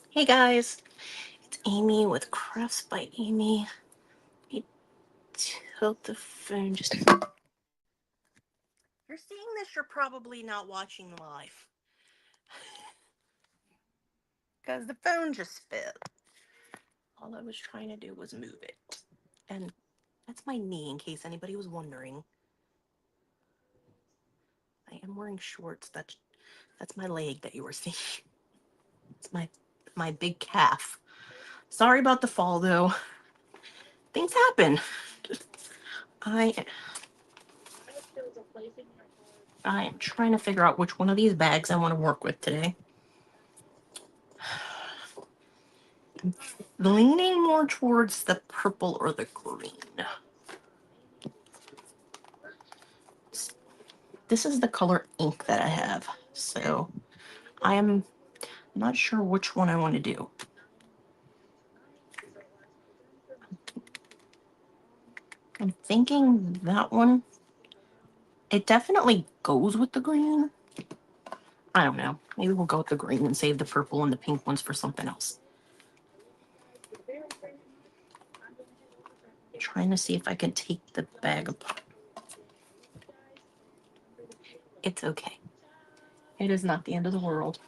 Hey guys, it's Amy with Crafts by Aimee. Let me tilt the phone just. If you're seeing this, you're probably not watching live because the phone just fell. All I was trying to do was move it, and that's my knee. In case anybody was wondering, I am wearing shorts. That's my leg that you were seeing. It's my big calf. Sorry about the fall though. Things happen. I I am trying to figure out which one of these bags I want to work with today. I'm leaning more towards the purple or the green. This is the color ink that I have, so I am not sure which one I want to do. I'm thinking that one. It definitely goes with the green. I don't know. Maybe we'll go with the green and save the purple and the pink ones for something else. Trying to see if I can take the bag apart. It's okay. It is not the end of the world.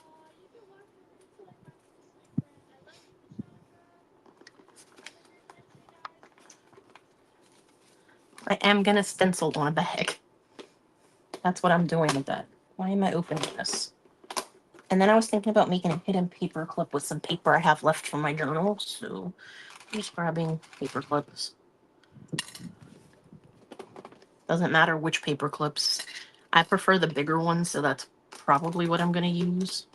I am going to stencil on a bag. That's what I'm doing with that. Why am I opening this? And then I was thinking about making a hidden paper clip with some paper I have left from my journal. So I'm just grabbing paper clips. Doesn't matter which paper clips. I prefer the bigger ones, so that's probably what I'm going to use.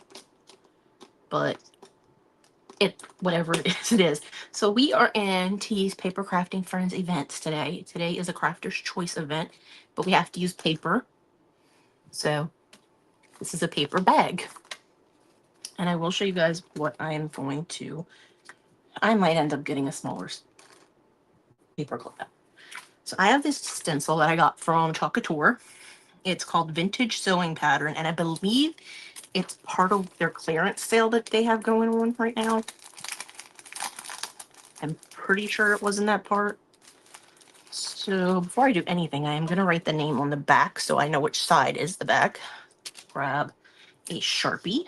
But whatever it is, it is. So we are in T's Paper Crafting Friends events today. Today is a Crafter's Choice event, but we have to use paper. So this is a paper bag. And I will show you guys what I am going to. I might end up getting a smaller paper clip. So I have this stencil that I got from Chalkator. It's called Vintage Sewing Pattern, and I believe it's part of their clearance sale that they have going on right now. I'm pretty sure it was in that part. So before I do anything, I am going to write the name on the back so I know which side is the back. Grab a Sharpie.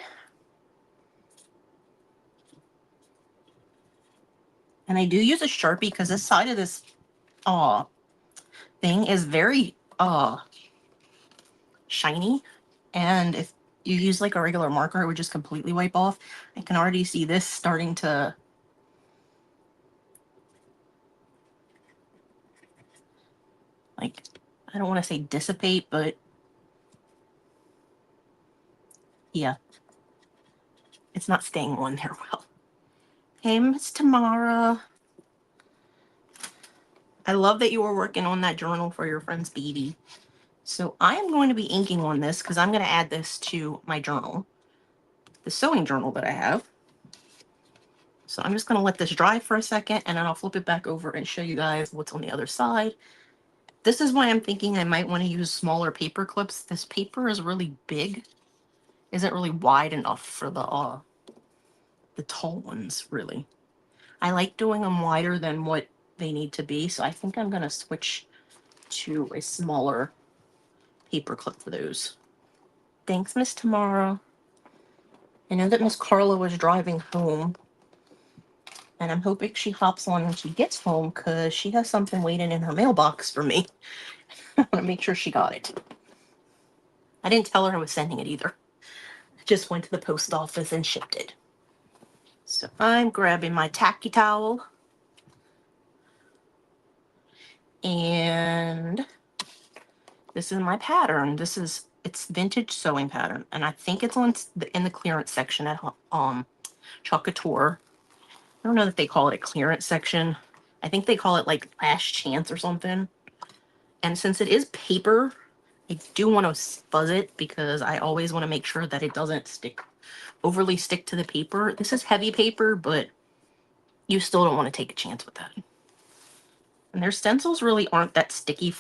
And I do use a Sharpie because this side of this thing is very shiny. And if you use like a regular marker, it would just completely wipe off. I can already see this starting to like, I don't want to say dissipate, but yeah, it's not staying on there well. Hey, Miss Tamara. I love that you were working on that journal for your friend's baby. So I am going to be inking on this because I'm going to add this to my journal, the sewing journal that I have. So I'm just going to let this dry for a second, and then I'll flip it back over and show you guys what's on the other side. This is why I'm thinking I might want to use smaller paper clips. This paper is really big. Isn't really wide enough for the tall ones, really. I like doing them wider than what they need to be, so I think I'm going to switch to a smaller paper clip for those. Thanks, Miss Tamara. I know that Miss Carla was driving home, and I'm hoping she hops on when she gets home because she has something waiting in her mailbox for me. I want to make sure she got it. I didn't tell her I was sending it either. I just went to the post office and shipped it. So I'm grabbing my tacky towel. And this is my pattern. It's vintage sewing pattern, and I think it's in the clearance section at Chalkator. I don't know that they call it a clearance section. I think they call it like last chance or something. And since it is paper, I do want to fuzz it because I always want to make sure that it doesn't overly stick to the paper. This is heavy paper, but you still don't want to take a chance with that. And their stencils really aren't that sticky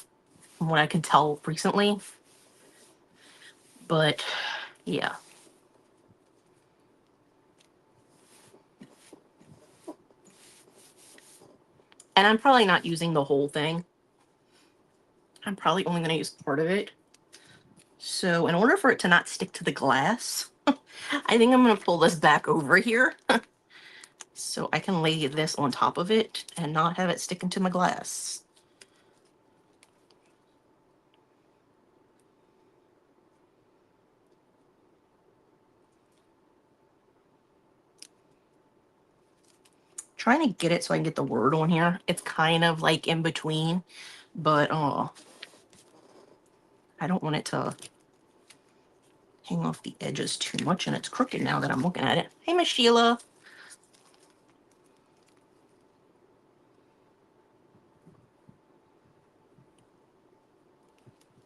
from what I can tell recently. But yeah. And I'm probably not using the whole thing. I'm probably only going to use part of it. So in order for it to not stick to the glass, I think I'm going to pull this back over here so I can lay this on top of it and not have it stick into my glass. Trying to get it so I can get the word on here. It's kind of like in between, but I don't want it to hang off the edges too much, and it's crooked now that I'm looking at it. Hey, Miss Sheila.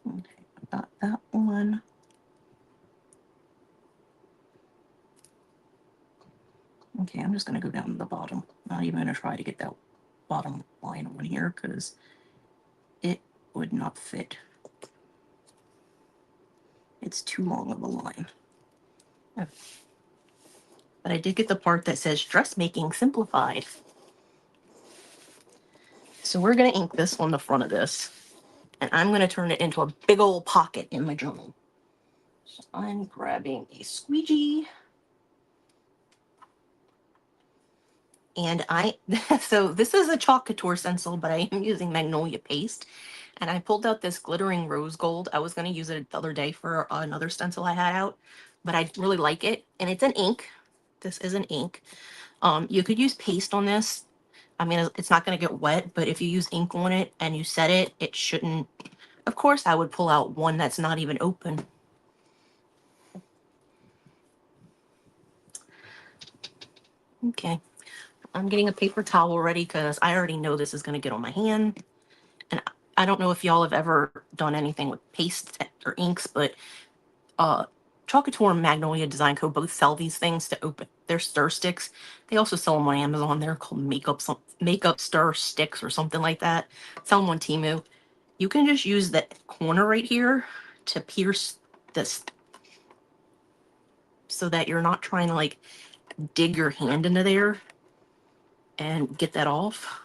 Okay, got that one. Okay, I'm just going to go down to the bottom. Not even going to try to get that bottom line on here because it would not fit. It's too long of a line. Oh. But I did get the part that says dressmaking simplified. So we're going to ink this on the front of this, and I'm going to turn it into a big old pocket in my journal. So I'm grabbing a squeegee. And so this is a Chalk Couture stencil, but I am using Magnolia paste. And I pulled out this glittering rose gold. I was going to use it the other day for another stencil I had out, but I really like it. And it's an ink. This is an ink. You could use paste on this. I mean, it's not going to get wet, but if you use ink on it and you set it, it shouldn't. Of course, I would pull out one that's not even open. Okay. I'm getting a paper towel ready because I already know this is going to get on my hand. And I don't know if y'all have ever done anything with paste or inks, but Chalk Couture and Magnolia Design Co. both sell these things to open. They're stir sticks. They also sell them on Amazon. They're called makeup stir sticks or something like that. Sell them on Temu. You can just use the corner right here to pierce this so that you're not trying to like dig your hand into there and get that off.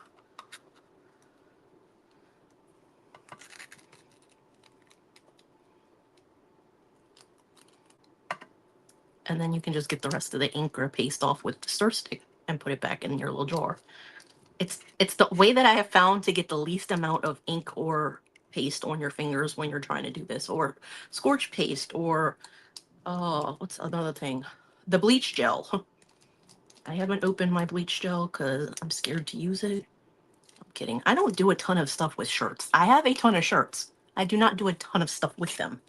And then you can just get the rest of the ink or paste off with the stir stick and put it back in your little jar. It's the way that I have found to get the least amount of ink or paste on your fingers when you're trying to do this, or scorch paste, or what's another thing? The bleach gel. I haven't opened my bleach gel because I'm scared to use it. I'm kidding. I don't do a ton of stuff with shirts. I have a ton of shirts. I do not do a ton of stuff with them.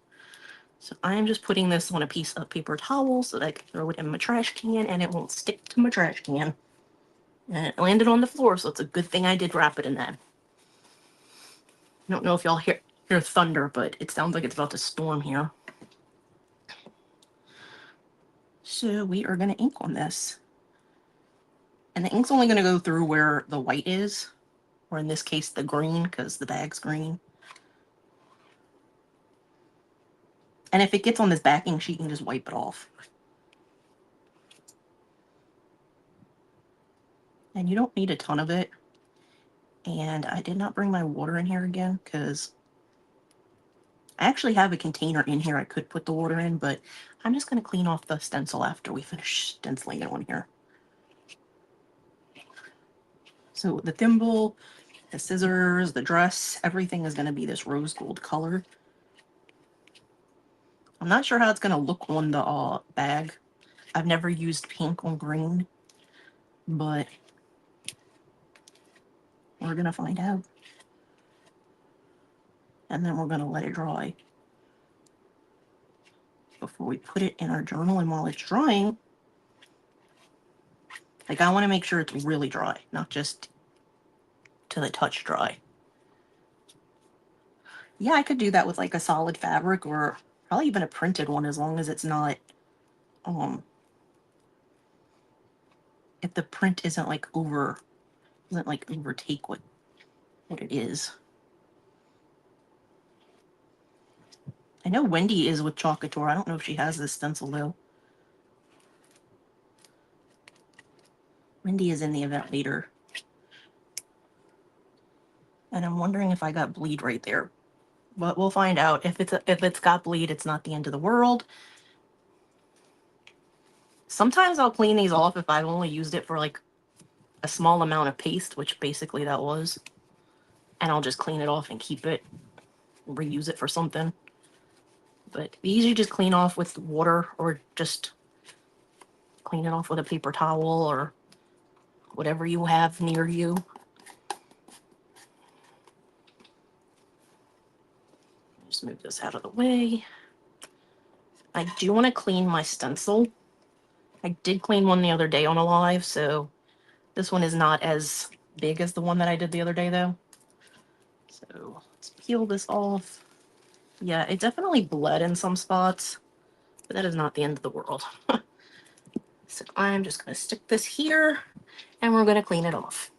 So I am just putting this on a piece of paper towel so that I can throw it in my trash can and it won't stick to my trash can. And it landed on the floor, so it's a good thing I did wrap it in that. I don't know if y'all hear thunder, but it sounds like it's about to storm here. So we are going to ink on this. And the ink's only going to go through where the white is, or in this case the green, because the bag's green. And if it gets on this backing sheet, you can just wipe it off. And you don't need a ton of it. And I did not bring my water in here again, because I actually have a container in here I could put the water in, but I'm just going to clean off the stencil after we finish stenciling it on here. So the thimble, the scissors, the dress, everything is going to be this rose gold color. I'm not sure how it's going to look on the bag. I've never used pink on green, but we're going to find out. And then we're going to let it dry before we put it in our journal. And while it's drying, like, I want to make sure it's really dry, not just to the touch dry. Yeah, I could do that with like a solid fabric or probably even a printed one, as long as it's not, if the print isn't like overtake what it is. I know Wendy is with Chalk Couture. I don't know if she has this stencil though. Wendy is in the event later. And I'm wondering if I got bleed right there. But we'll find out. If it's got bleed, it's not the end of the world. Sometimes I'll clean these off if I've only used it for like a small amount of paste, which basically that was. And I'll just clean it off and keep it, reuse it for something. But these you just clean off with water, or just clean it off with a paper towel or whatever you have near you. Just move this out of the way. I do want to clean my stencil. I did clean one the other day on a live, so this one is not as big as the one that I did the other day, though. So let's peel this off. Yeah, it definitely bled in some spots, but that is not the end of the world. So I'm just going to stick this here, and we're going to clean it off.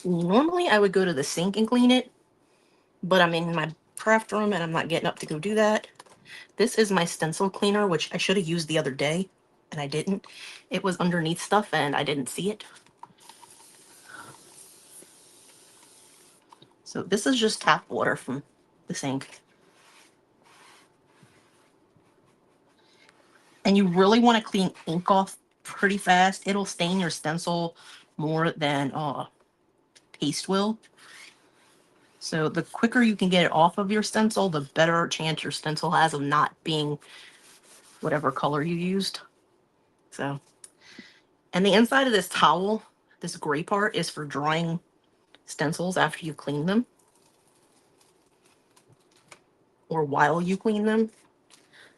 Normally, I would go to the sink and clean it, but I'm in my craft room, and I'm not getting up to go do that. This is my stencil cleaner, which I should have used the other day, and I didn't. It was underneath stuff, and I didn't see it. So this is just tap water from the sink. And you really want to clean ink off pretty fast. It'll stain your stencil more than paste will. So the quicker you can get it off of your stencil, the better chance your stencil has of not being whatever color you used. So, and the inside of this towel, this gray part, is for drying stencils after you clean them, or while you clean them.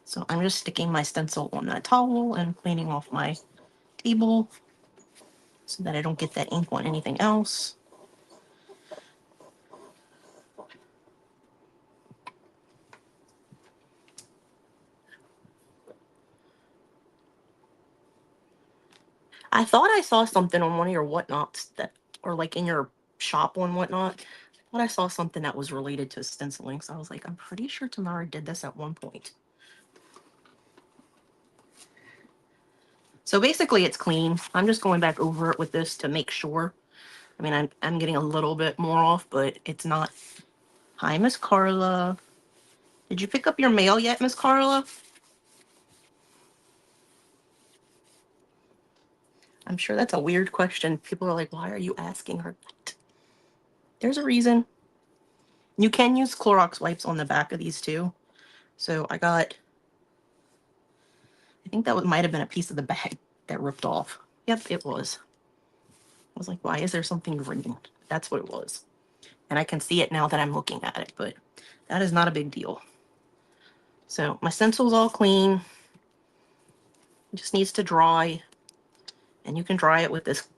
So I'm just sticking my stencil on that towel and cleaning off my table so that I don't get that ink on anything else. I thought I saw something on one of your whatnots that, or like in your shop on whatnot. I thought I saw something that was related to stenciling. So I was like, I'm pretty sure Tamara did this at one point. So basically it's clean. I'm just going back over it with this to make sure. I mean, I'm getting a little bit more off, but it's not. Hi, Miss Carla. Did you pick up your mail yet, Miss Carla? I'm sure that's a weird question. People are like, why are you asking her that? There's a reason. You can use Clorox wipes on the back of these too. So I think that might have been a piece of the bag that ripped off. Yep, it was. I was like, why is there something green? That's what it was. And I can see it now that I'm looking at it, but that is not a big deal. So my stencil's all clean. It just needs to dry. And you can dry it with this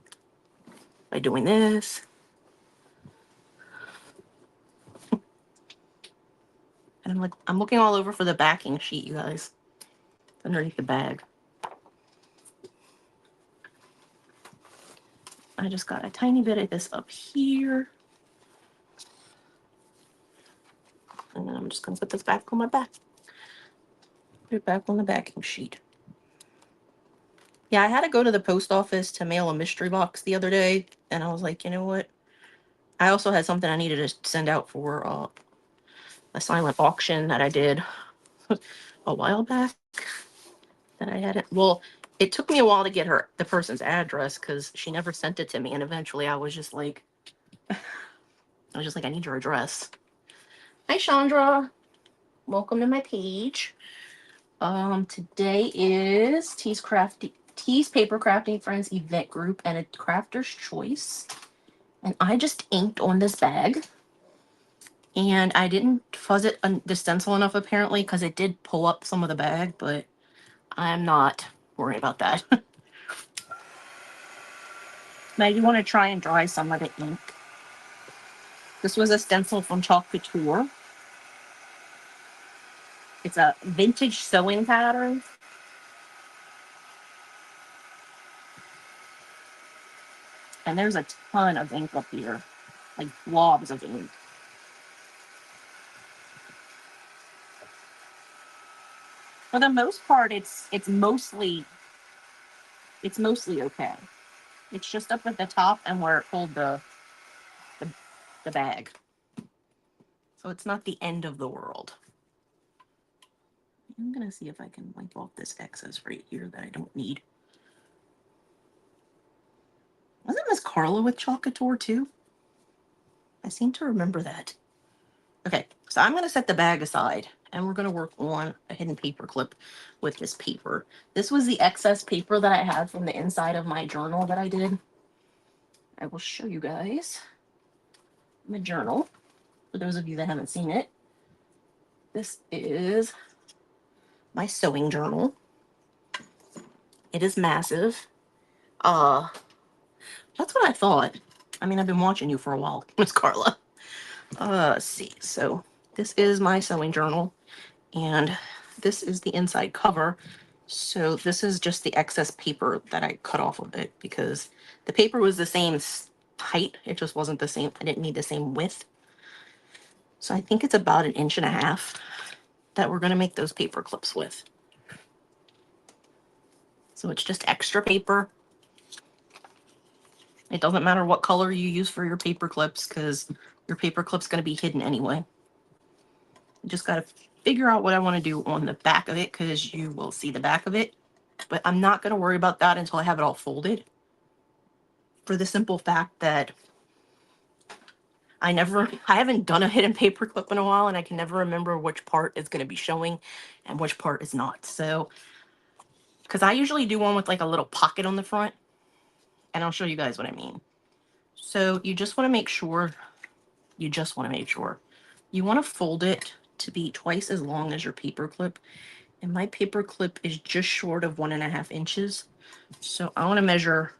by doing this. And I'm looking all over for the backing sheet, you guys. Underneath the bag. I just got a tiny bit of this up here. And then I'm just going to put this back on my back. Put it back on the backing sheet. Yeah, I had to go to the post office to mail a mystery box the other day. And I was like, you know what? I also had something I needed to send out for a silent auction that I did a while back. That I hadn't. Well, it took me a while to get the person's address because she never sent it to me. And eventually I was just like, I need your address. Hi, Chandra. Welcome to my page. Today is T's Paper Crafting Friends event group and a crafter's choice. And I just inked on this bag. And I didn't fuzz it the stencil enough apparently because it did pull up some of the bag, but I'm not worried about that. Now you want to try and dry some of the ink. This was a stencil from Chalk Couture. It's a vintage sewing pattern. And there's a ton of ink up here, like blobs of ink. For the most part, it's mostly okay. It's just up at the top and where it pulled the the bag. So it's not the end of the world. I'm going to see if I can wipe off this excess right here that I don't need. Wasn't Miss Carla with Chalkator too? I seem to remember that. Okay, so I'm going to set the bag aside and we're going to work on a hidden paper clip with this paper. This was the excess paper that I had from the inside of my journal that I did. I will show you guys my journal for those of you that haven't seen it. This is my sewing journal. It is massive. That's what I thought. I mean, I've been watching you for a while, Miss Carla. Let's see. So this is my sewing journal, and this is the inside cover. So this is just the excess paper that I cut off of it because the paper was the same height. It just wasn't the same. I didn't need the same width. So I think it's about 1.5 inches that we're going to make those paper clips with. So it's just extra paper. It doesn't matter what color you use for your paper clips because your paper clip's going to be hidden anyway. I just got to figure out what I want to do on the back of it because you will see the back of it. But I'm not going to worry about that until I have it all folded. For the simple fact that I haven't done a hidden paper clip in a while and I can never remember which part is going to be showing and which part is not. So, because I usually do one with like a little pocket on the front, and I'll show you guys what I mean. So you just want to make sure, you want to fold it to be twice as long as your paper clip. And my paper clip is just short of 1.5 inches. So I want to measure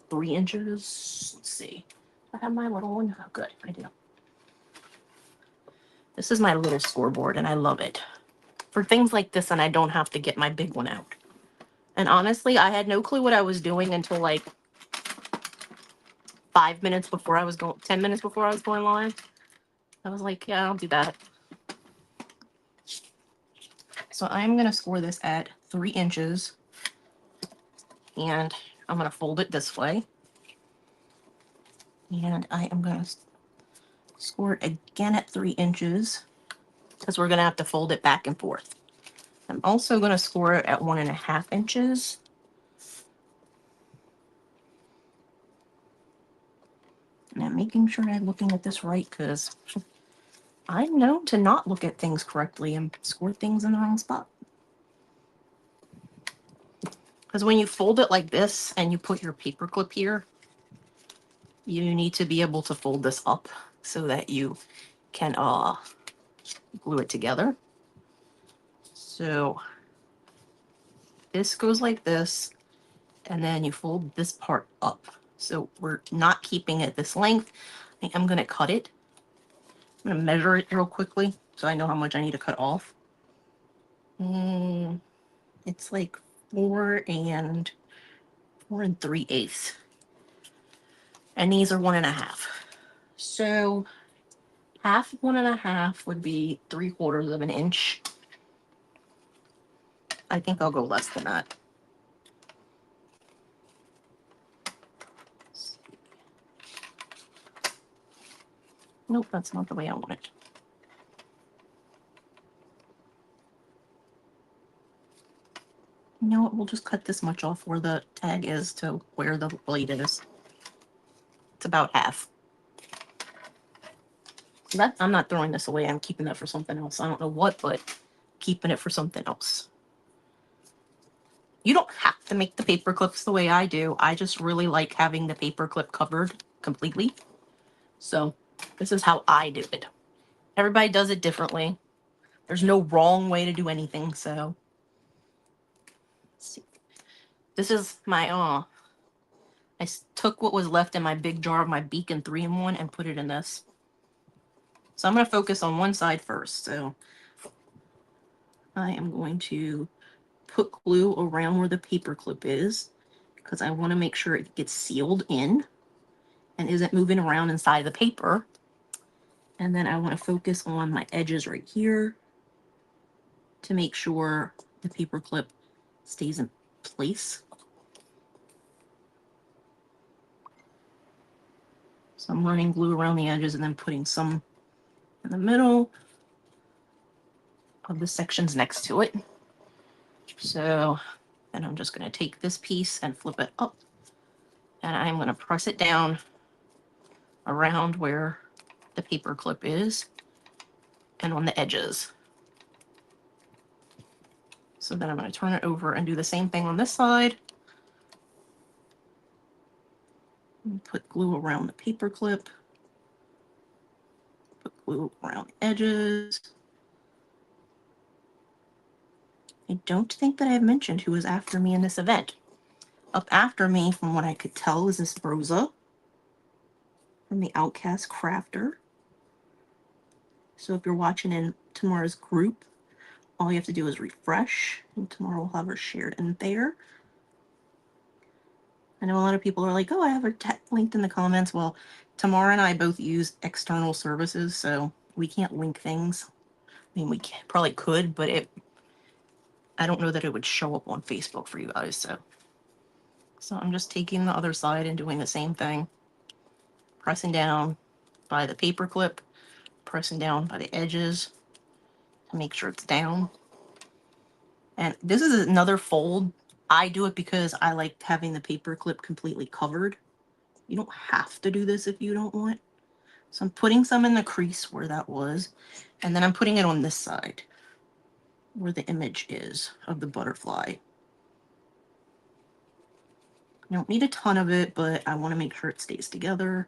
3 inches. Let's see. Do I have my little one? Oh, good. I do. This is my little scoreboard, and I love it. For things like this, and I don't have to get my big one out. And honestly, I had no clue what I was doing until like 5 minutes before I was going, 10 minutes before I was going live. I was like, yeah, I'll do that. So I'm going to score this at 3 inches. And I'm going to fold it this way. And I am going to score it again at 3 inches because we're going to have to fold it back and forth. I'm also going to score it at 1.5 inches. And I'm making sure I'm looking at this right because I'm known to not look at things correctly and score things in the wrong spot. Because when you fold it like this and you put your paper clip here, you need to be able to fold this up so that you can glue it together. So this goes like this, and then you fold this part up. So we're not keeping it this length. I am going to cut it. I'm going to measure it real quickly so I know how much I need to cut off. It's like 4 3/8. And these are 1.5. So half of 1.5 would be 3/4 of an inch. I think I'll go less than that. Nope, that's not the way I want it. You know what, we'll just cut this much off where the tag is to where the blade is. It's about half. That, I'm not throwing this away, I'm keeping that for something else. I don't know what, but keeping it for something else. You don't have to make the paper clips the way I do. I just really like having the paper clip covered completely. So this is how I do it. Everybody does it differently. There's no wrong way to do anything, so. Let's see. This is my, I took what was left in my big jar of my Beacon 3-in-1 and put it in this. So I'm going to focus on one side first. So I am going to put glue around where the paper clip is because I want to make sure it gets sealed in and isn't moving around inside the paper. And then I want to focus on my edges right here to make sure the paper clip stays in place. So I'm running glue around the edges and then putting some in the middle of the sections next to it. So then I'm just going to take this piece and flip it up, and I'm going to press it down around where the paper clip is and on the edges. So then I'm going to turn it over and do the same thing on this side. And put glue around the paper clip. Put glue around the edges. I don't think that I have mentioned who was after me in this event. Up after me, from what I could tell, is this Rosa from the OutCast Crafter. So if you're watching in Tamara's group, all you have to do is refresh, and Tamara will have her shared in there. I know a lot of people are like, oh, I have her linked in the comments. Well, Tamara and I both use external services, so we can't link things. I mean, we probably could, but I don't know that it would show up on Facebook for you guys. So I'm just taking the other side and doing the same thing. Pressing down by the paper clip, pressing down by the edges to make sure it's down. And this is another fold. I do it because I like having the paper clip completely covered. You don't have to do this if you don't want. So I'm putting some in the crease where that was, and then I'm putting it on this side where the image is of the butterfly. I don't need a ton of it, but I want to make sure it stays together.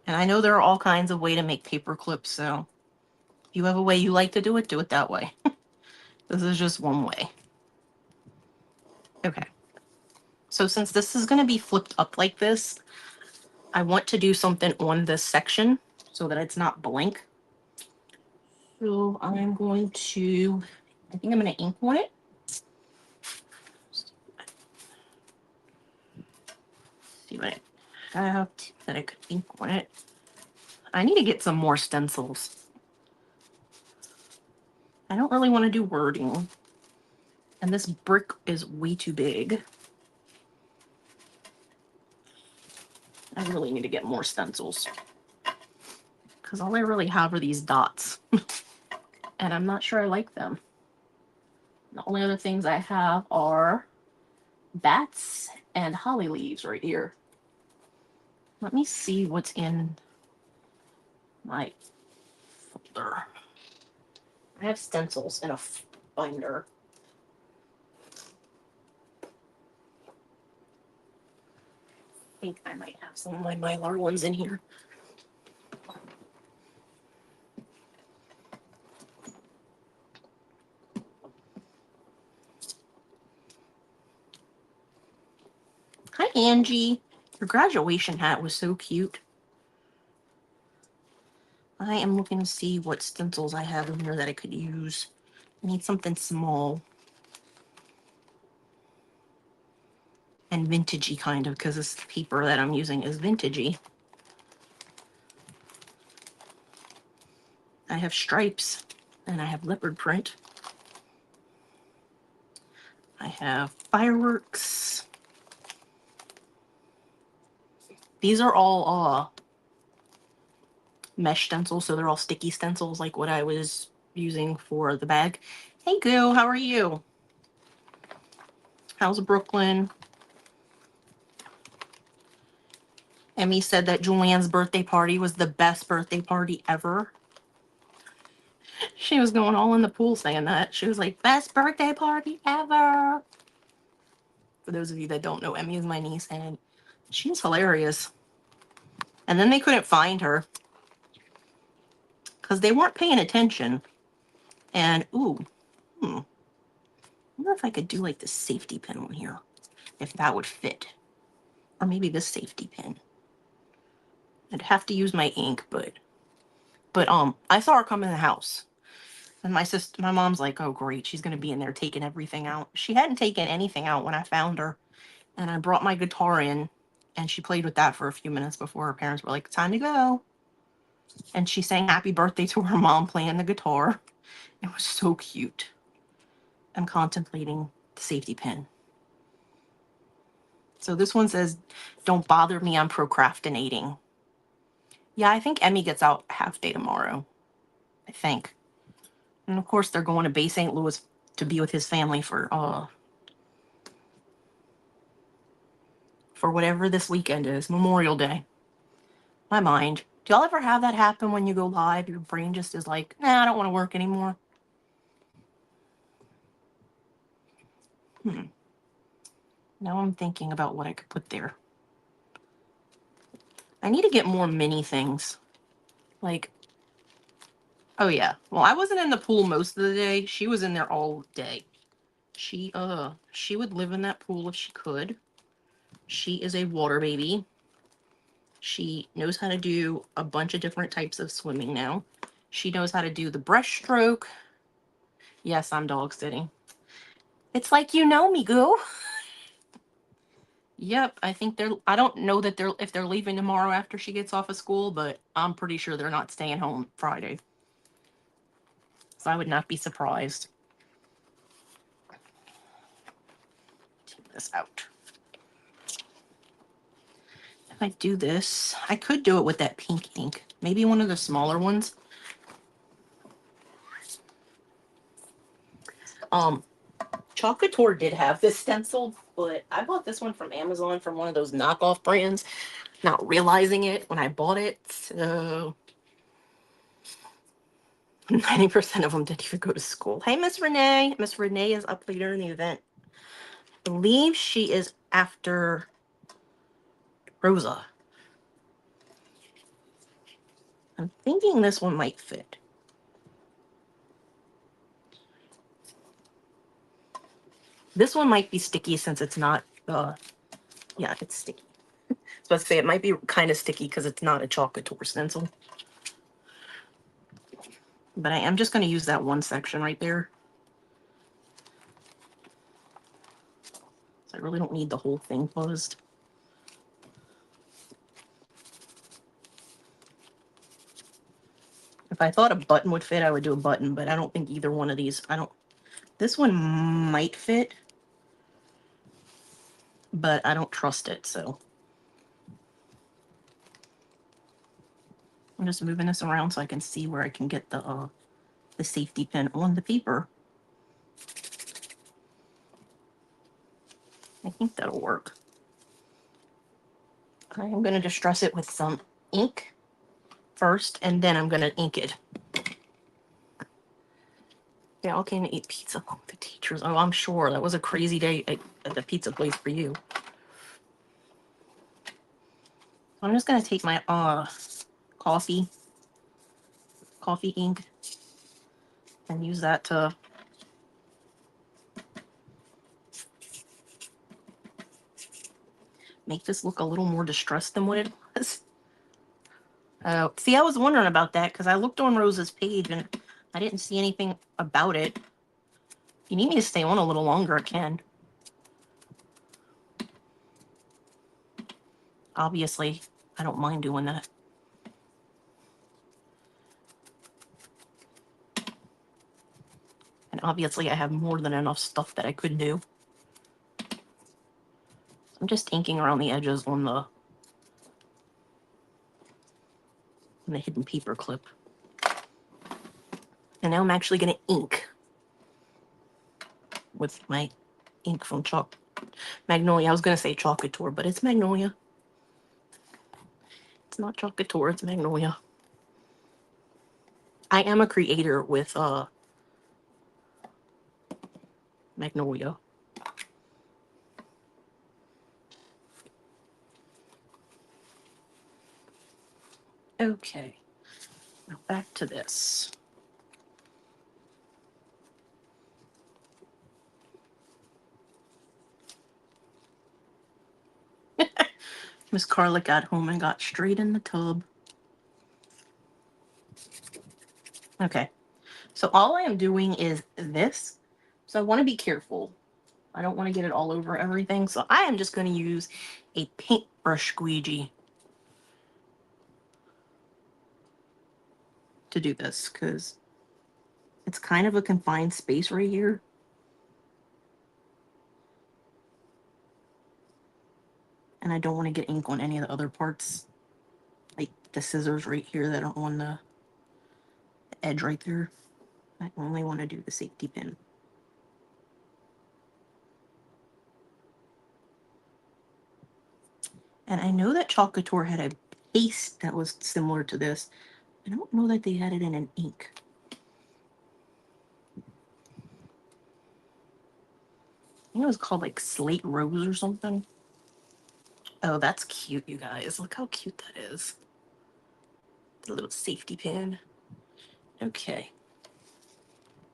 And I know there are all kinds of ways to make paper clips, so if you have a way you like to do it that way. This is just one way. Okay. So since this is going to be flipped up like this, I want to do something on this section so that it's not blank. So I'm going to, I think I'm going to ink on it. See what I have that I could ink on it. I need to get some more stencils. I don't really want to do wording. And this brick is way too big. I really need to get more stencils. Because all I really have are these dots. And I'm not sure I like them. The only other things I have are bats and holly leaves right here. Let me see what's in my folder. I have stencils in a binder. I think I might have some of my Mylar ones in here. Hi, Angie. Your graduation hat was so cute. I am looking to see what stencils I have in here that I could use. I need something small and vintagey kind of, because this paper that I'm using is vintagey. I have stripes and I have leopard print. I have fireworks. These are all mesh stencils, so they're all sticky stencils like what I was using for the bag. Hey Goo, how are you? How's Brooklyn? Emmy said that Julianne's birthday party was the best birthday party ever. She was going all in the pool saying that. She was like, best birthday party ever. For those of you that don't know, Emmy is my niece, and she's hilarious. And then they couldn't find her because they weren't paying attention. And, ooh, I wonder if I could do like the safety pin on here, if that would fit. Or maybe this safety pin. I'd have to use my ink, but I saw her come in the house. And my mom's like, oh great, she's gonna be in there taking everything out. She hadn't taken anything out when I found her. And I brought my guitar in, and she played with that for a few minutes before her parents were like, time to go. And she sang happy birthday to her mom playing the guitar. It was so cute. I'm contemplating the safety pin. So this one says, don't bother me, I'm procrastinating. Yeah, I think Emmy gets out half day tomorrow. I think. And of course they're going to Bay St. Louis to be with his family for whatever this weekend is, Memorial Day. My mind. Do y'all ever have that happen when you go live? Your brain just is like, nah, I don't want to work anymore. Now I'm thinking about what I could put there. I need to get more mini things. Like, oh yeah. Well, I wasn't in the pool most of the day. She was in there all day. She would live in that pool if she could. She is a water baby. She knows how to do a bunch of different types of swimming now. She knows how to do the breaststroke. Yes, I'm dog sitting. It's like you know me, Goo. Yep, I think I don't know that if they're leaving tomorrow after she gets off of school, but I'm pretty sure they're not staying home Friday. So I would not be surprised. Take this out. If I do this, I could do it with that pink ink. Maybe one of the smaller ones. Chocolate did have this stencil, but I bought this one from Amazon from one of those knockoff brands, not realizing it when I bought it. So 90% of them didn't even go to school. Hey, Miss Renee. Miss Renee is up later in the event. I believe she is after Rosa. I'm thinking this one might fit. This one might be sticky since it's not, yeah, it's sticky. I was about to say it might be kind of sticky because it's not a chocolate stencil. But I am just going to use that one section right there. So I really don't need the whole thing closed. If I thought a button would fit, I would do a button, but I don't think either one of these, this one might fit, but I don't trust it, so. I'm just moving this around so I can see where I can get the safety pin on the paper. I think that'll work. I am going to distress it with some ink first, and then I'm going to ink it. They all came to eat pizza. Oh, the teachers. Oh, I'm sure that was a crazy day at the pizza place for you. I'm just going to take my coffee ink and use that to make this look a little more distressed than what it was. See, I was wondering about that because I looked on Rosa's page and I didn't see anything about it. If you need me to stay on a little longer, I can. Obviously, I don't mind doing that. And obviously, I have more than enough stuff that I could do. I'm just inking around the edges on the hidden paper clip. And now I'm actually going to ink with my ink from Magnolia. I was going to say Chocolate Tour, but it's Magnolia. It's not Chocolate Tour, it's Magnolia. I am a creator with Magnolia. Okay, now back to this. Miss Carla got home and got straight in the tub. Okay, so all I am doing is this. So I want to be careful. I don't want to get it all over everything. So I am just going to use a paintbrush squeegee to do this because it's kind of a confined space right here. and I don't want to get ink on any of the other parts, like the scissors right here that are on the edge right there. I only want to do the safety pin. And I know that Chalk Couture had a paste that was similar to this. I don't know that they had it in an ink. I think it was called like Slate Rose or something. Oh, that's cute, you guys. Look how cute that is. The little safety pin. Okay.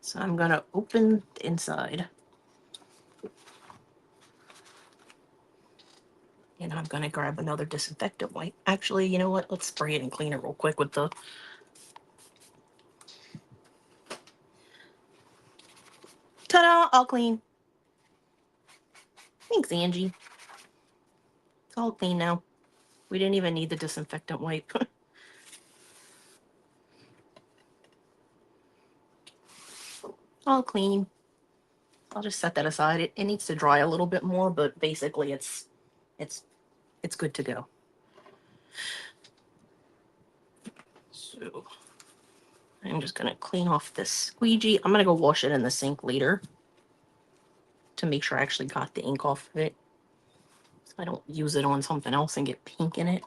So I'm going to open the inside. And I'm going to grab another disinfectant wipe. Actually, you know what? Let's spray it and clean it real quick with the... Ta-da! All clean. Thanks, Angie. It's all clean now. We didn't even need the disinfectant wipe. All clean. I'll just set that aside. It needs to dry a little bit more, but basically it's good to go. So I'm just gonna clean off this squeegee. I'm gonna go wash it in the sink later to make sure I actually got the ink off of it, so I don't use it on something else and get pink in it.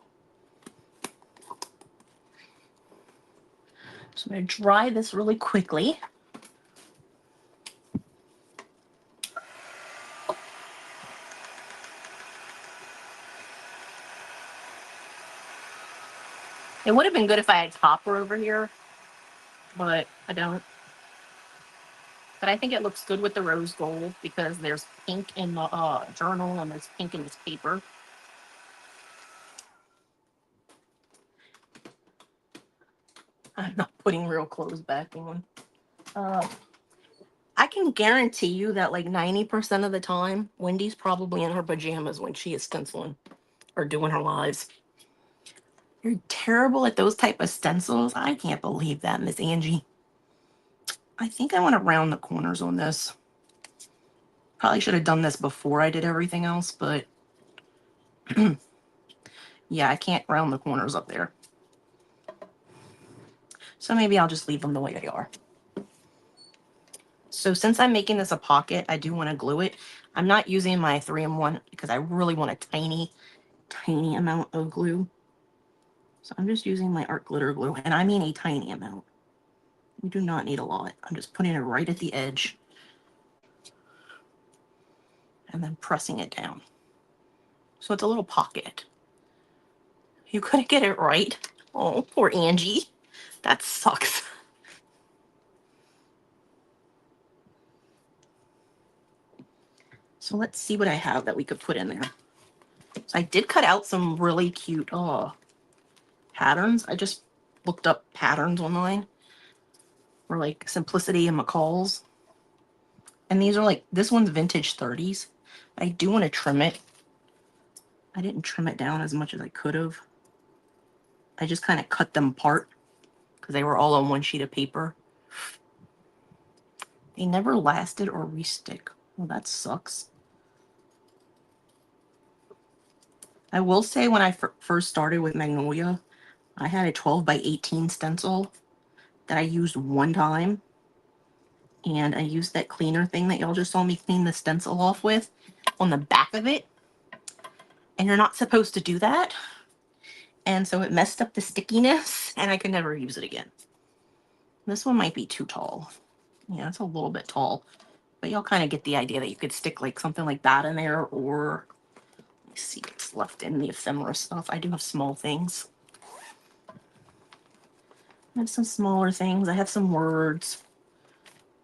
So I'm gonna dry this really quickly. It would have been good if I had copper over here, but I don't. But I think it looks good with the rose gold because there's pink in the journal and there's pink in this paper. I'm not putting real clothes back on. I can guarantee you that like 90% of the time, Wendy's probably in her pajamas when she is stenciling or doing her lives. You're terrible at those type of stencils. I can't believe that, Miss Angie. I think I want to round the corners on this. Probably should have done this before I did everything else, but yeah, I can't round the corners up there. So maybe I'll just leave them the way they are. So since I'm making this a pocket, I do want to glue it. I'm not using my 3-in-1 because I really want a tiny, tiny amount of glue. So I'm just using my art glitter glue, and I mean a tiny amount. You do not need a lot. I'm just putting it right at the edge and then pressing it down. So it's a little pocket. You couldn't get it right. Oh, poor Angie. That sucks. So let's see what I have that we could put in there. So I did cut out some really cute patterns. I just looked up patterns online for like Simplicity and McCall's. And these are like, this one's vintage 30s. I do want to trim it. I didn't trim it down as much as I could have. I just kind of cut them apart because they were all on one sheet of paper. They never lasted or restick. Well, that sucks. I will say when I first started with Magnolia, I had a 12 by 18 stencil that I used one time. And I used that cleaner thing that y'all just saw me clean the stencil off with on the back of it. And you're not supposed to do that. And so it messed up the stickiness and I could never use it again. This one might be too tall. Yeah, it's a little bit tall. But y'all kind of get the idea that you could stick like something like that in there, or let me see what's left in the ephemera stuff. I do have small things. I have some smaller things. I have some words,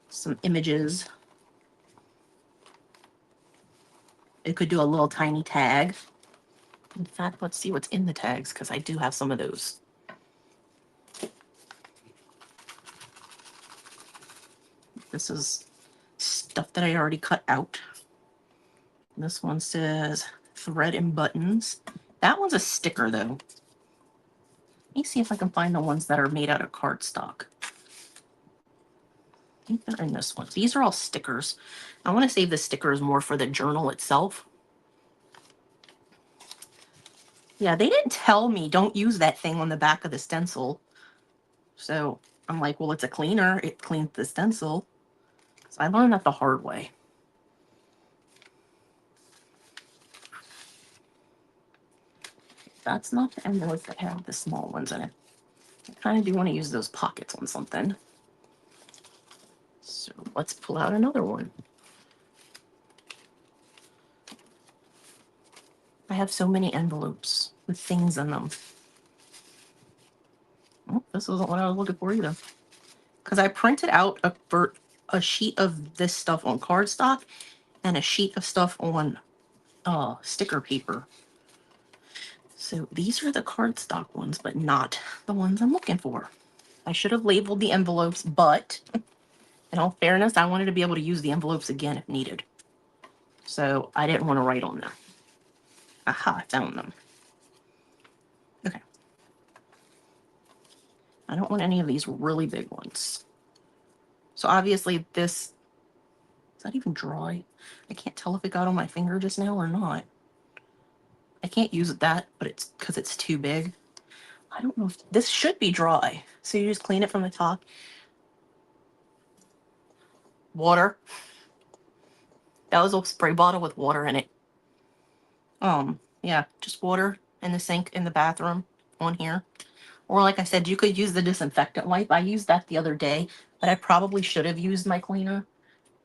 some images. It could do a little tiny tag. In fact, let's see what's in the tags because I do have some of those. This is stuff that I already cut out. This one says thread and buttons. That one's a sticker though. Let me see if I can find the ones that are made out of cardstock. I think they're in this one. These are all stickers. I want to save the stickers more for the journal itself. Yeah, they didn't tell me don't use that thing on the back of the stencil. So I'm like, well, it's a cleaner. It cleans the stencil. So I learned that the hard way. That's not the envelopes that have the small ones in it. I kind of do want to use those pockets on something. So let's pull out another one. I have so many envelopes with things in them. Oh, this wasn't what I was looking for either. Because I printed out a sheet of this stuff on cardstock and a sheet of stuff on sticker paper. So these are the cardstock ones, but not the ones I'm looking for. I should have labeled the envelopes, but in all fairness, I wanted to be able to use the envelopes again if needed. So I didn't want to write on them. Aha, I found them. Okay. I don't want any of these really big ones. So obviously this, is that even dry? I can't tell if it got on my finger just now or not. I can't use that, but it's because it's too big. I don't know if this should be dry. So you just clean it from the top. Water. That was a spray bottle with water in it. Yeah, just water in the sink in the bathroom on here. Or like I said, you could use the disinfectant wipe. I used that the other day, but I probably should have used my cleaner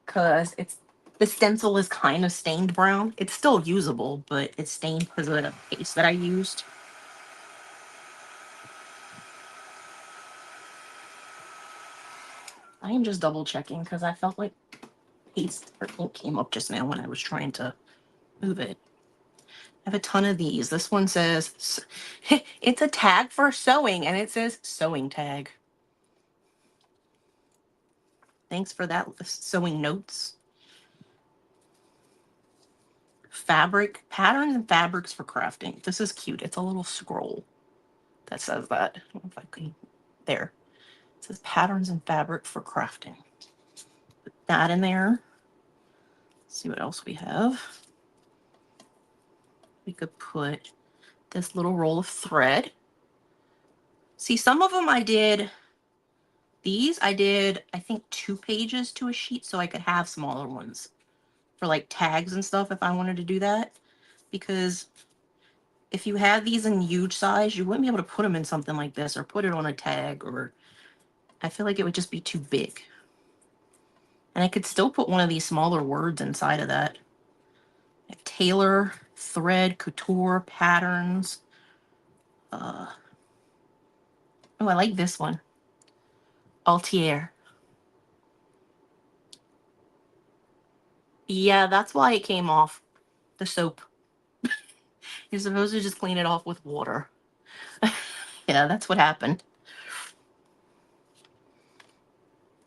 because the stencil is kind of stained brown. It's still usable, but it's stained because of the paste that I used. I am just double checking because I felt like paste or ink came up just now when I was trying to move it. I have a ton of these. This one says, it's a tag for sewing, and it says sewing tag. Thanks for that, sewing notes. Fabric, patterns and fabrics for crafting. This is cute. It's a little scroll that says that. I don't know if I can, there. It says patterns and fabric for crafting. Put that in there. Let's see what else we have. We could put this little roll of thread. See, some of them I did, I think 2 pages to a sheet so I could have smaller ones for like tags and stuff if I wanted to do that. Because if you had these in huge size, you wouldn't be able to put them in something like this or put it on a tag, or I feel like it would just be too big. And I could still put one of these smaller words inside of that. Tailor, thread, couture, patterns. Oh, I like this one. Altier. Yeah, that's why it came off. The soap. You're supposed to just clean it off with water. Yeah, that's what happened.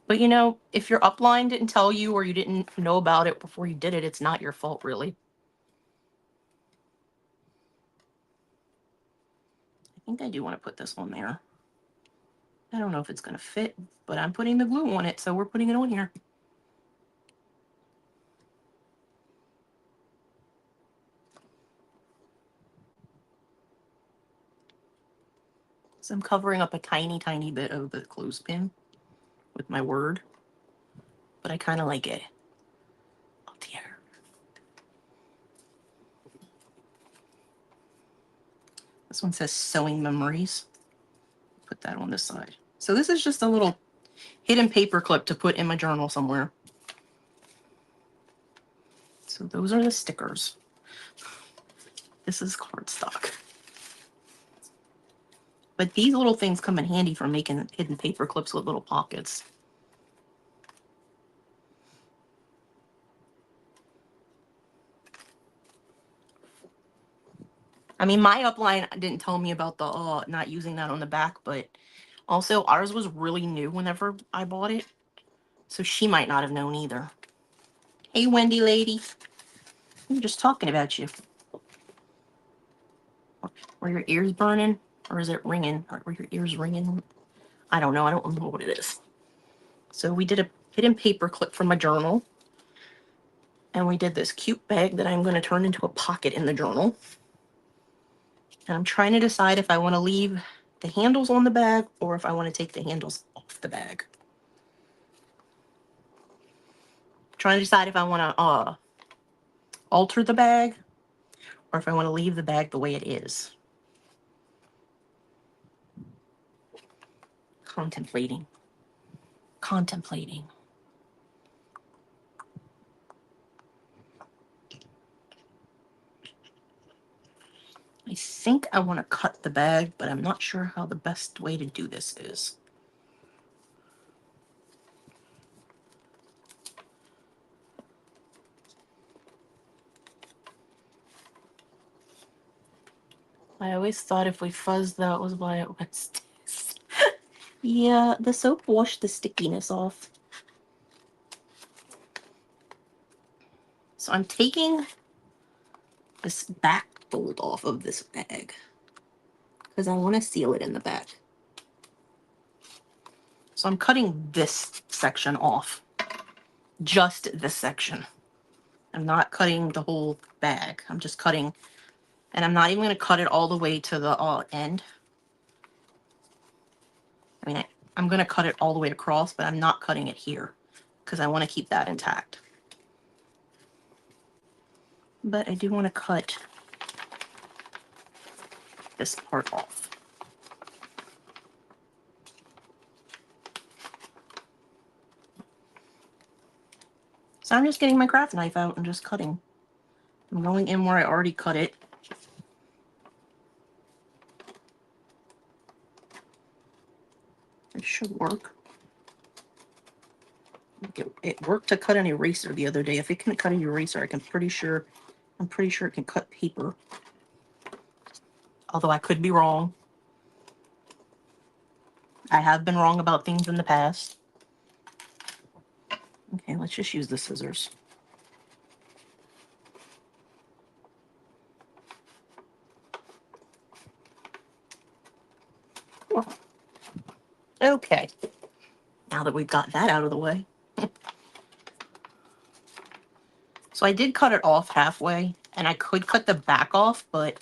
But you know, if your upline didn't tell you or you didn't know about it before you did it, it's not your fault, really. I think I do want to put this on there. I don't know if it's going to fit, but I'm putting the glue on it, so we're putting it on here. So I'm covering up a tiny, tiny bit of the clothespin with my word, but I kind of like it. Oh dear. This one says sewing memories. Put that on this side. So this is just a little hidden paper clip to put in my journal somewhere. So those are the stickers. This is cardstock. But these little things come in handy for making hidden paper clips with little pockets. I mean, my upline didn't tell me about the not using that on the back, but also ours was really new whenever I bought it. So she might not have known either. Hey, Wendy lady. I'm just talking about you. Were your ears burning? Or is it ringing? Or were your ears ringing? I don't know. I don't know what it is. So we did a hidden paper clip from my journal. And we did this cute bag that I'm going to turn into a pocket in the journal. And I'm trying to decide if I want to leave the handles on the bag or if I want to take the handles off the bag. I'm trying to decide if I want to alter the bag or if I want to leave the bag the way it is. Contemplating. Contemplating. I think I want to cut the bag, but I'm not sure how the best way to do this is. I always thought if we fuzzed that was why it would stick. Yeah, the soap washed the stickiness off. So I'm taking this back fold off of this bag because I want to seal it in the back. So I'm cutting this section off. Just this section. I'm not cutting the whole bag. I'm just cutting, and I'm not even going to cut it all the way to the end. I mean, I'm going to cut it all the way across, but I'm not cutting it here because I want to keep that intact. But I do want to cut this part off. So I'm just getting my craft knife out and just cutting. I'm going in where I already cut it. It should work. It worked to cut an eraser the other day. If it can cut an eraser, I'm pretty sure it can cut paper. Although I could be wrong. I have been wrong about things in the past. Okay, let's just use the scissors. Okay. Now that we've got that out of the way. So I did cut it off halfway, and I could cut the back off, but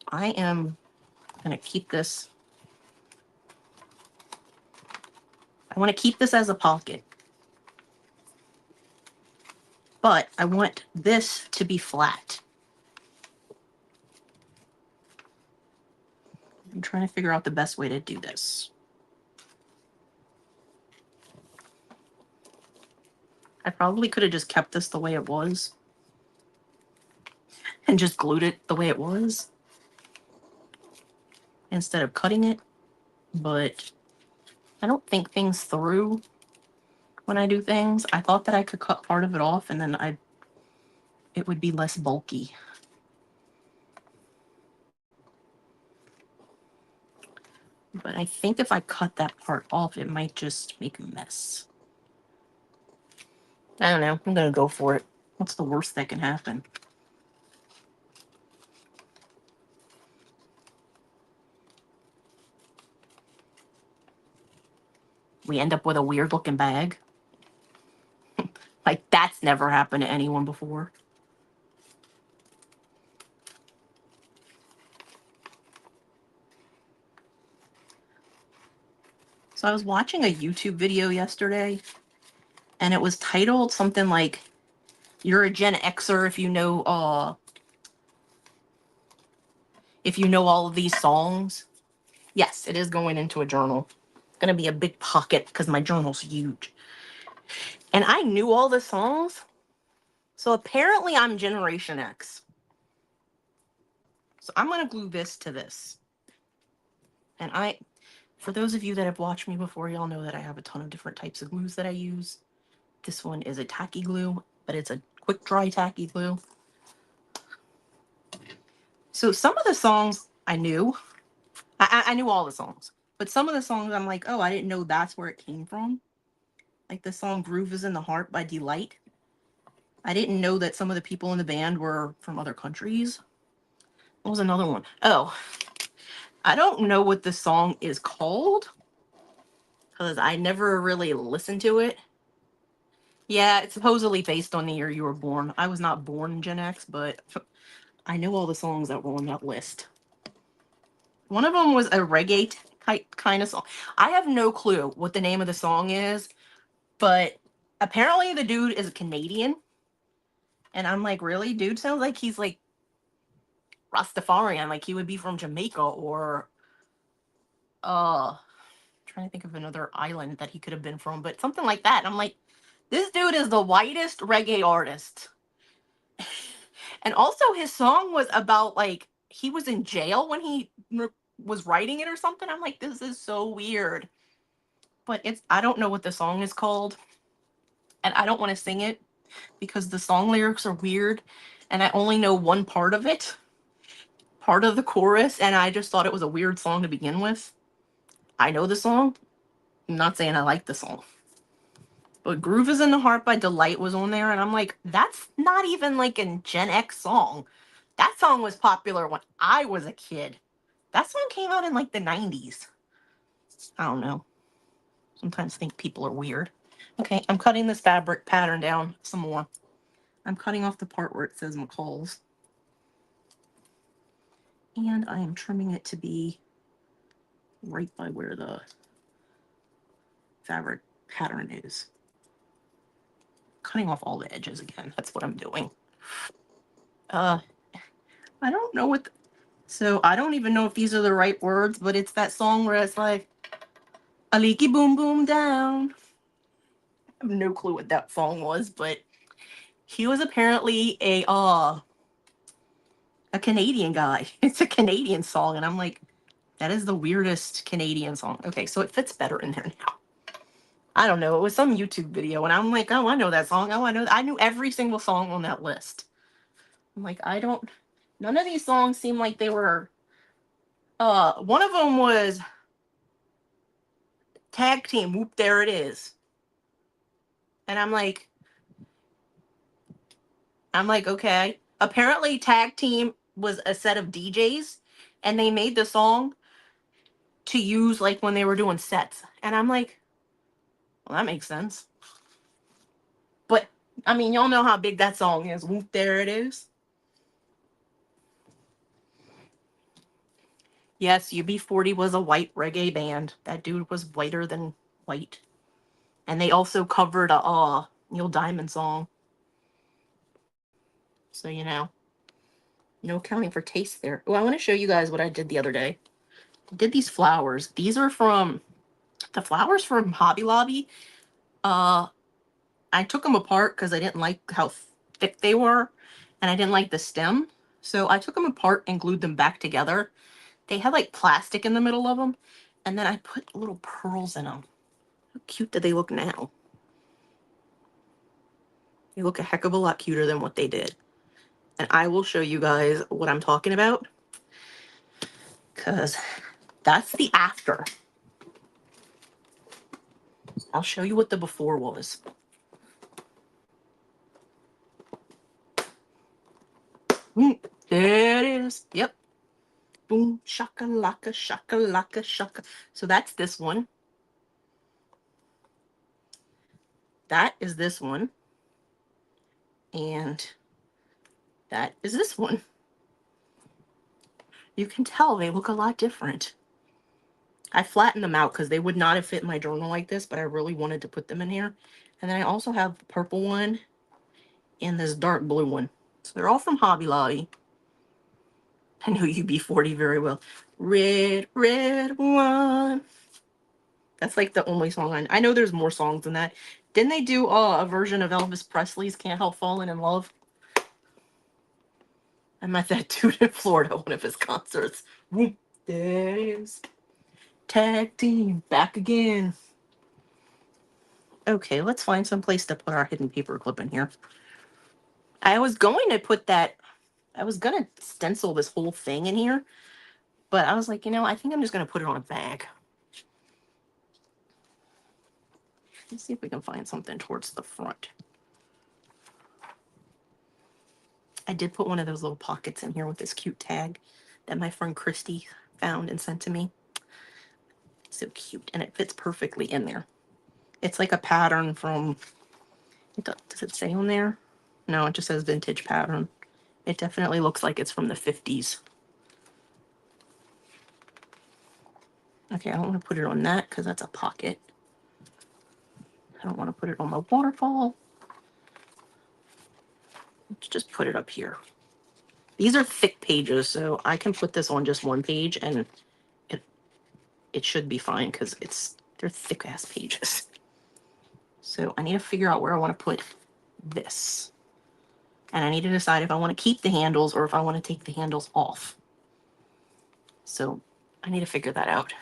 I am going to keep this. I want to keep this as a pocket. But I want this to be flat. I'm trying to figure out the best way to do this. I probably could have just kept this the way it was and just glued it the way it was instead of cutting it, but I don't think things through when I do things. I thought that I could cut part of it off and then it would be less bulky. But I think if I cut that part off, it might just make a mess. I don't know. I'm going to go for it. What's the worst that can happen? We end up with a weird looking bag. Like, that's never happened to anyone before. So I was watching a YouTube video yesterday, and it was titled something like, "You're a Gen Xer if you know all of these songs." Yes, it is going into a journal. It's going to be a big pocket because my journal's huge. And I knew all the songs. So apparently I'm Generation X. So I'm going to glue this to this. And for those of you that have watched me before, y'all know that I have a ton of different types of glues that I use. This one is a tacky glue, but it's a quick dry tacky glue. So some of the songs I knew. I knew all the songs. But some of the songs I'm like, oh, I didn't know that's where it came from. Like the song Groove is in the Heart by Delight. I didn't know that some of the people in the band were from other countries. What was another one? Oh, I don't know what the song is called because I never really listened to it. Yeah, it's supposedly based on the year you were born. I was not born Gen X, but I know all the songs that were on that list. One of them was a reggae kind of song. I have no clue what the name of the song is, but apparently the dude is a Canadian. And I'm like, really? Dude sounds like he's like Rastafarian. Like he would be from Jamaica or trying to think of another island that he could have been from, but something like that. I'm like, this dude is the whitest reggae artist. And also his song was about like he was in jail when he was writing it or something. I'm like, this is so weird. But it's I don't know what the song is called, and I don't want to sing it because the song lyrics are weird and I only know one part of it, part of the chorus, and I just thought it was a weird song to begin with. I know the song. I'm not saying I like the song. But Groove is in the Heart by Delight was on there, and I'm like, that's not even like a Gen X song. That song was popular when I was a kid. That song came out in like the 90s. I don't know. Sometimes think people are weird. Okay, I'm cutting this fabric pattern down some more. I'm cutting off the part where it says McCall's. And I am trimming it to be right by where the fabric pattern is. Cutting off all the edges again. That's what I'm doing. I don't know what... So I don't even know if these are the right words, but it's that song where it's like, a leaky boom boom down. I have no clue what that song was, but he was apparently a Canadian guy. It's a Canadian song, and I'm like, that is the weirdest Canadian song. Okay, so it fits better in there now. I don't know. It was some YouTube video, and I'm like, oh, I know that song. Oh, I know. I knew every single song on that list. I'm like, I don't. None of these songs seem like they were. One of them was Tag Team. Whoop, there it is. And I'm like, okay. Apparently, Tag Team was a set of DJs, and they made the song to use like when they were doing sets. And I'm like, well, that makes sense. But I mean, y'all know how big that song is. Whoop, there it is. Yes, UB40 was a white reggae band. That dude was whiter than white. And they also covered a Neil Diamond song. So, no accounting for taste there. Oh, I want to show you guys what I did the other day. I did these flowers. These are from the flowers from Hobby Lobby. I took them apart because I didn't like how thick they were, and I didn't like the stem. So I took them apart and glued them back together. They had like plastic in the middle of them, and then I put little pearls in them. How cute do they look now? They look a heck of a lot cuter than what they did. And I will show you guys what I'm talking about, because that's the after. I'll show you what the before was. There it is. Yep. Boom, shakalaka, shakalaka, shaka. So that's this one. That is this one. And that is this one. You can tell they look a lot different. I flattened them out because they would not have fit in my journal like this, but I really wanted to put them in here. And then I also have the purple one and this dark blue one. So they're all from Hobby Lobby. I know UB40 very well. Red, red one. That's like the only song I know there's more songs than that. Didn't they do a version of Elvis Presley's Can't Help Falling in Love? I met that dude in Florida at one of his concerts. Whoop, there it is. Tag team, back again. Okay, let's find some place to put our hidden paper clip in here. I was going to put that, I was going to stencil this whole thing in here, but I was like, I think I'm just going to put it on a bag. Let's see if we can find something towards the front. I did put one of those little pockets in here with this cute tag that my friend Christy found and sent to me. So cute, and it fits perfectly in there. It's like a pattern from, does it say on there? No, it just says vintage pattern. It definitely looks like it's from the 50s. Okay, I don't want to put it on that because that's a pocket. I don't want to put it on my waterfall. Let's just put it up here. These are thick pages, so I can put this on just one page and it should be fine because they're thick ass pages. So I need to figure out where I want to put this. And I need to decide if I want to keep the handles or if I want to take the handles off. So I need to figure that out.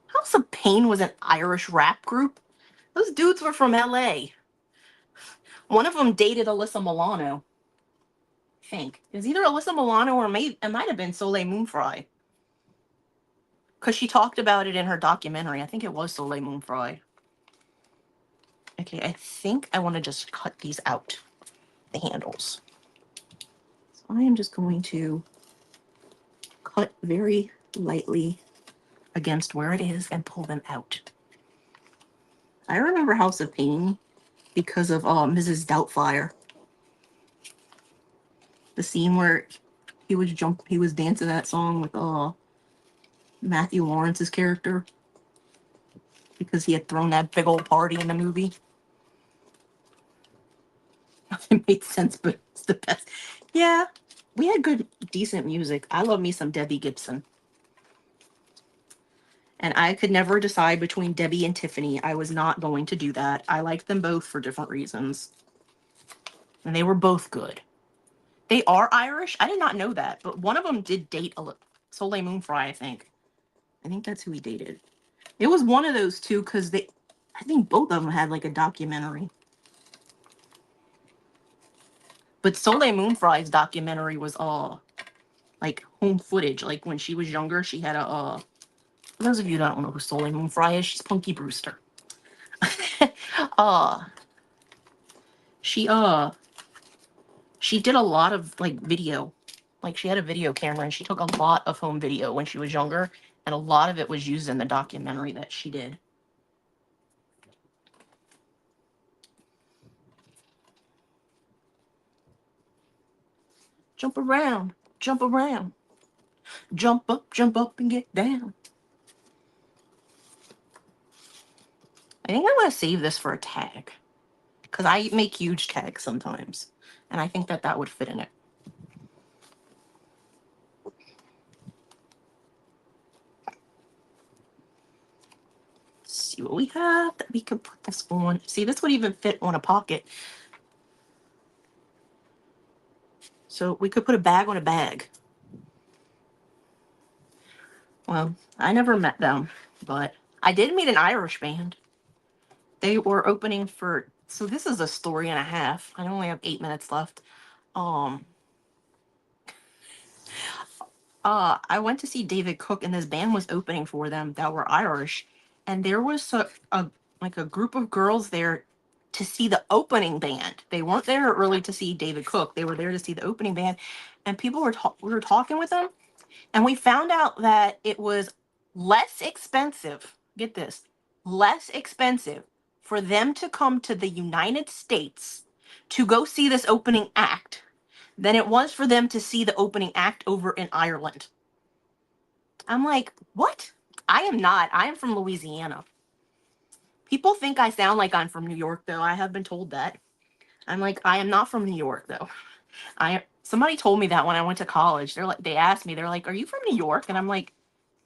House of Pain was an Irish rap group. Those dudes were from LA. One of them dated Alyssa Milano. I think. It was either Alyssa Milano or it might have been Soleil Moonfry. Because she talked about it in her documentary. I think it was Soleil Moonfry. Okay, I think I want to just cut these out. The handles. So I am just going to cut very lightly against where it is and pull them out. I remember House of Pain because of Mrs. Doubtfire. The scene where he was dancing that song with Matthew Lawrence's character because he had thrown that big old party in the movie. It made sense, but it's the best. Yeah, we had good, decent music. I love me some Debbie Gibson. And I could never decide between Debbie and Tiffany. I was not going to do that. I liked them both for different reasons. And they were both good. They are Irish? I did not know that. But one of them did date Soleil Moonfry, I think. I think that's who he dated. It was one of those two because I think both of them had like a documentary. But Soleil Moonfry's documentary was like home footage. Like when she was younger, she had for those of you that don't know who Soleil Moonfry is, she's Punky Brewster. She she did a lot of like video. Like she had a video camera and she took a lot of home video when she was younger, and a lot of it was used in the documentary that she did. Jump around, jump around. Jump up and get down. I think I'm going to save this for a tag. Because I make huge tags sometimes. And I think that would fit in it. Let's see what we have that we can put this on. See, this would even fit on a pocket. So we could put a bag on a bag. Well, I never met them, but I did meet an Irish band. They were opening for, so this is a story and a half. I only have 8 minutes left. I went to see David Cook, and this band was opening for them that were Irish, and there was a group of girls there to see the opening band. They weren't there really to see David Cook. They were there to see the opening band, and we were talking with them, and we found out that it was less expensive. Get this, less expensive for them to come to the United States to go see this opening act than it was for them to see the opening act over in Ireland. I'm like, what? I am not. I am from Louisiana. People think I sound like I'm from New York, though. I have been told that. I'm like, I am not from New York, though. Somebody told me that when I went to college. They asked me, they're like, are you from New York? And I'm like,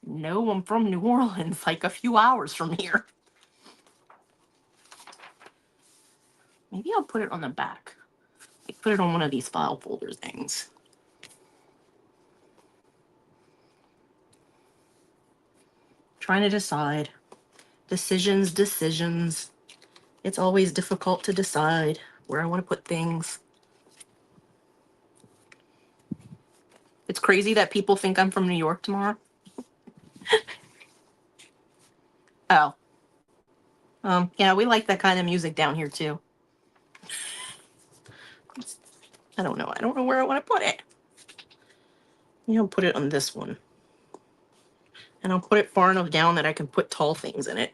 no, I'm from New Orleans, like a few hours from here. Maybe I'll put it on the back. Like, put it on one of these file folder things. Trying to decide. Decisions. It's always difficult to decide where I want to put things. It's crazy that people think I'm from New York, Tamara. Oh. Yeah, we like that kind of music down here, too. I don't know. I don't know where I want to put it. I'll put it on this one. And I'll put it far enough down that I can put tall things in it.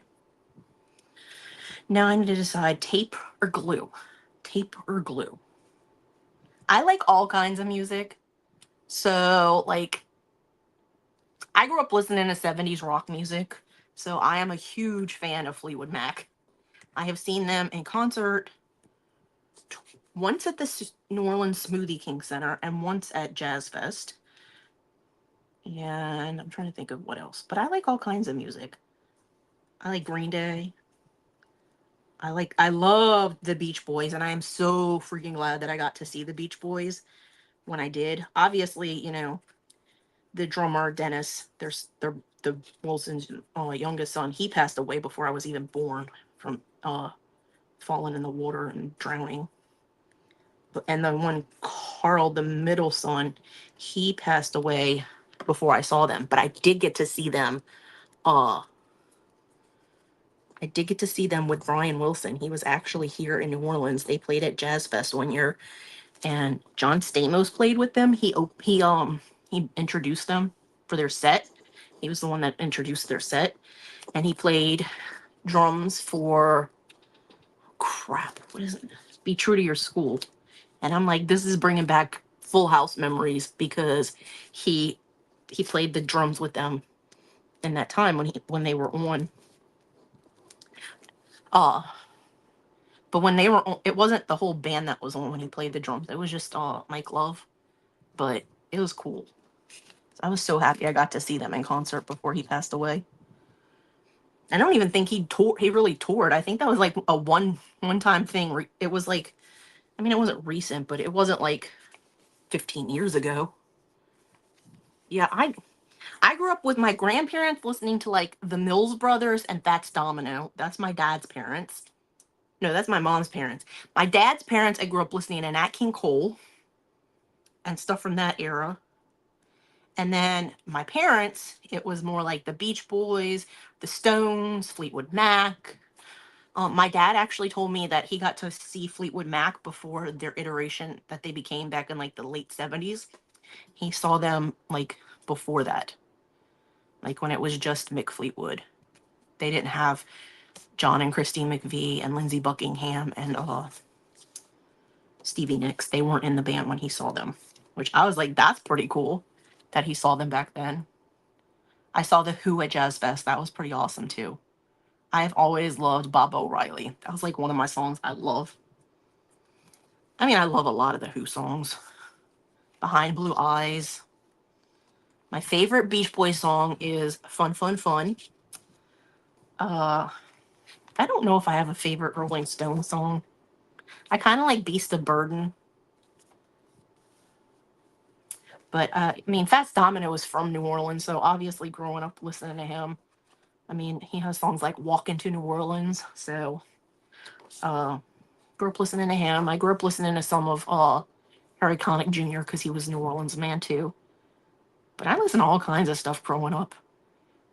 Now I need to decide tape or glue. Tape or glue. I like all kinds of music. So, like, I grew up listening to 70s rock music, so I am a huge fan of Fleetwood Mac. I have seen them in concert once at the New Orleans Smoothie King Center and once at Jazz Fest. And I'm trying to think of what else. But I like all kinds of music. I like Green Day. I love the Beach Boys, and I am so freaking glad that I got to see the Beach Boys when I did. Obviously, you know, the drummer Dennis, their the Wilson's youngest son, he passed away before I was even born from falling in the water and drowning. And then when Carl, the middle son, he passed away before I saw them. But I did get to see them. I did get to see them with Brian Wilson. He was actually here in New Orleans. They played at Jazz Fest one year, and John Stamos played with them. He introduced them for their set. He was the one that introduced their set, and he played drums for crap. What is it? Be True to Your School. And I'm like, this is bringing back Full House memories because he played the drums with them in that time when they were on. But when they were on, it wasn't the whole band that was on when he played the drums. It was just Mike Love. But it was cool. I was so happy I got to see them in concert before he passed away. I don't even think he really toured. I think that was like a one-time thing. It was like, I mean, it wasn't recent, but it wasn't like 15 years ago. Yeah, I grew up with my grandparents listening to like the Mills Brothers and Fats Domino. That's my dad's parents. No, that's my mom's parents. My dad's parents, I grew up listening to Nat King Cole and stuff from that era. And then my parents, it was more like the Beach Boys, the Stones, Fleetwood Mac. My dad actually told me that he got to see Fleetwood Mac before their iteration that they became back in like the late 70s. He saw them like before that, like when it was just Mick Fleetwood. They didn't have John and Christine McVie and Lindsey Buckingham and Stevie Nicks. They weren't in the band when he saw them, which I was like, that's pretty cool that he saw them back then. I saw the Who at Jazz Fest. That was pretty awesome too. I've always loved Bob O'Reilly. That was like one of my songs I love. I mean, I love a lot of the Who songs. Behind Blue Eyes. My favorite Beach Boys song is Fun, Fun, Fun. I don't know if I have a favorite Rolling Stones song. I kind of like Beast of Burden. But, I mean, Fats Domino is from New Orleans, so obviously growing up listening to him, I mean, he has songs like Walk into New Orleans, so, grew up listening to him. I grew up listening to some of, Harry Connick Jr. because he was a New Orleans man, too. But I listened to all kinds of stuff growing up.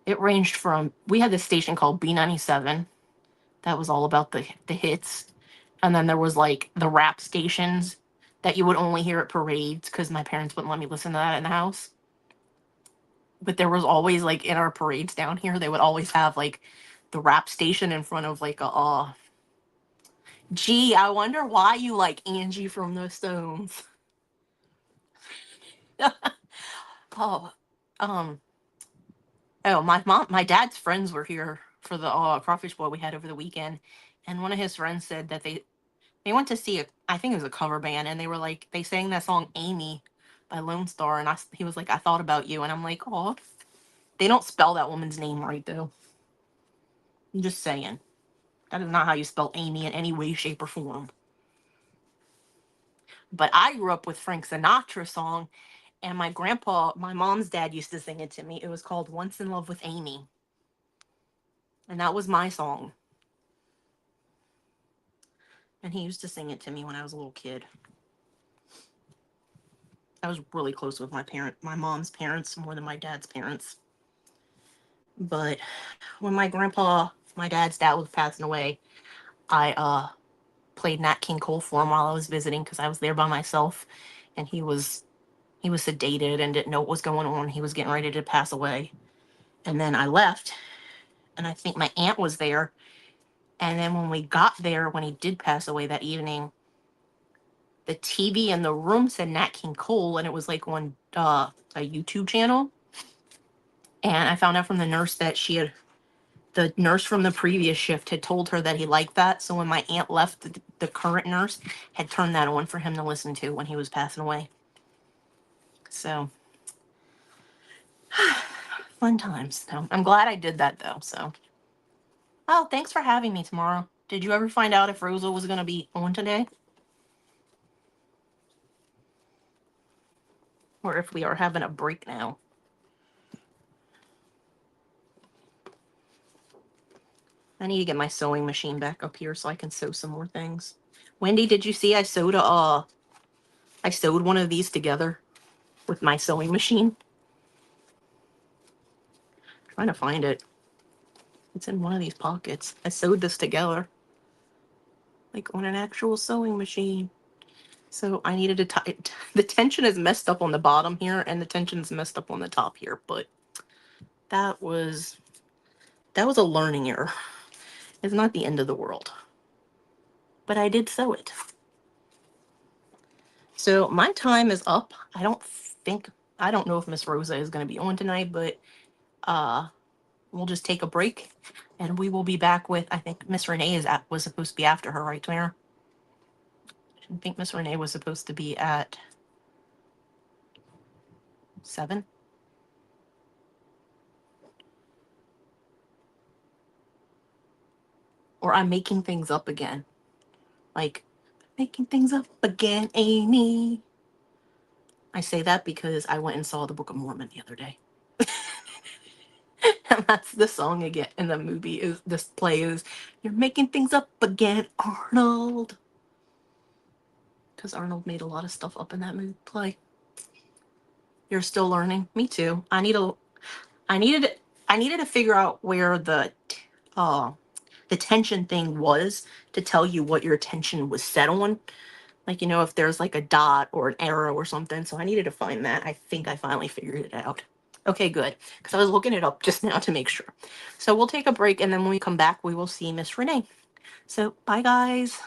It ranged from, we had this station called B97 that was all about the hits. And then there was like the rap stations that you would only hear at parades because my parents wouldn't let me listen to that in the house. But there was always like in our parades down here, they would always have like the rap station in front of like a gee, I wonder why you like Angie from the Stones. oh, um, oh, my dad's friends were here for the crawfish boil we had over the weekend, and one of his friends said that they went to see I think it was a cover band, and they were like, they sang that song Amy by Lone Star, and he was like, I thought about you, and I'm like, oh, they don't spell that woman's name right though. I'm just saying, that is not how you spell Amy in any way, shape, or form. But I grew up with Frank Sinatra's song, and my grandpa, my mom's dad, used to sing it to me. It was called Once in Love with Amy, and that was my song. And he used to sing it to me when I was a little kid. I was really close with my mom's parents more than my dad's parents. But when my dad's dad was passing away, I played Nat King Cole for him while I was visiting because I was there by myself, and he was sedated and didn't know what was going on. He was getting ready to pass away. And then I left, and I think my aunt was there. And then when we got there, when he did pass away that evening, the TV in the room said Nat King Cole, and it was like on a YouTube channel. And I found out from the nurse that the nurse from the previous shift had told her that he liked that. So when my aunt left, the current nurse had turned that on for him to listen to when he was passing away. So fun times. So I'm glad I did that though. So, oh, thanks for having me, Tamara. Did you ever find out if Rosa was going to be on today? Or if we are having a break now? I need to get my sewing machine back up here so I can sew some more things. Wendy, did you see I sewed one of these together with my sewing machine? I'm trying to find it. It's in one of these pockets. I sewed this together, like on an actual sewing machine. So I needed to tie it. The tension is messed up on the bottom here, and the tension is messed up on the top here. But that was a learning error. It's not the end of the world. But I did sew it. So my time is up. I don't know if Miss Rosa is going to be on tonight, but we'll just take a break, and we will be back with, I think Miss Renee was supposed to be after her, right, Tamara? I think Miss Renee was supposed to be at 7. Or I'm making things up again. Like, making things up again, Aimee. I say that because I went and saw the Book of Mormon the other day. And that's the song again in the movie. Is this play is, "You're making things up again, Arnold." Because Arnold made a lot of stuff up in that play. You're still learning? Me too. I needed to figure out where the tension thing was to tell you what your tension was set on. Like, if there's like a dot or an arrow or something. So I needed to find that. I think I finally figured it out. Okay, good. Because I was looking it up just now to make sure. So we'll take a break, and then when we come back, we will see Miss Renee. So bye, guys.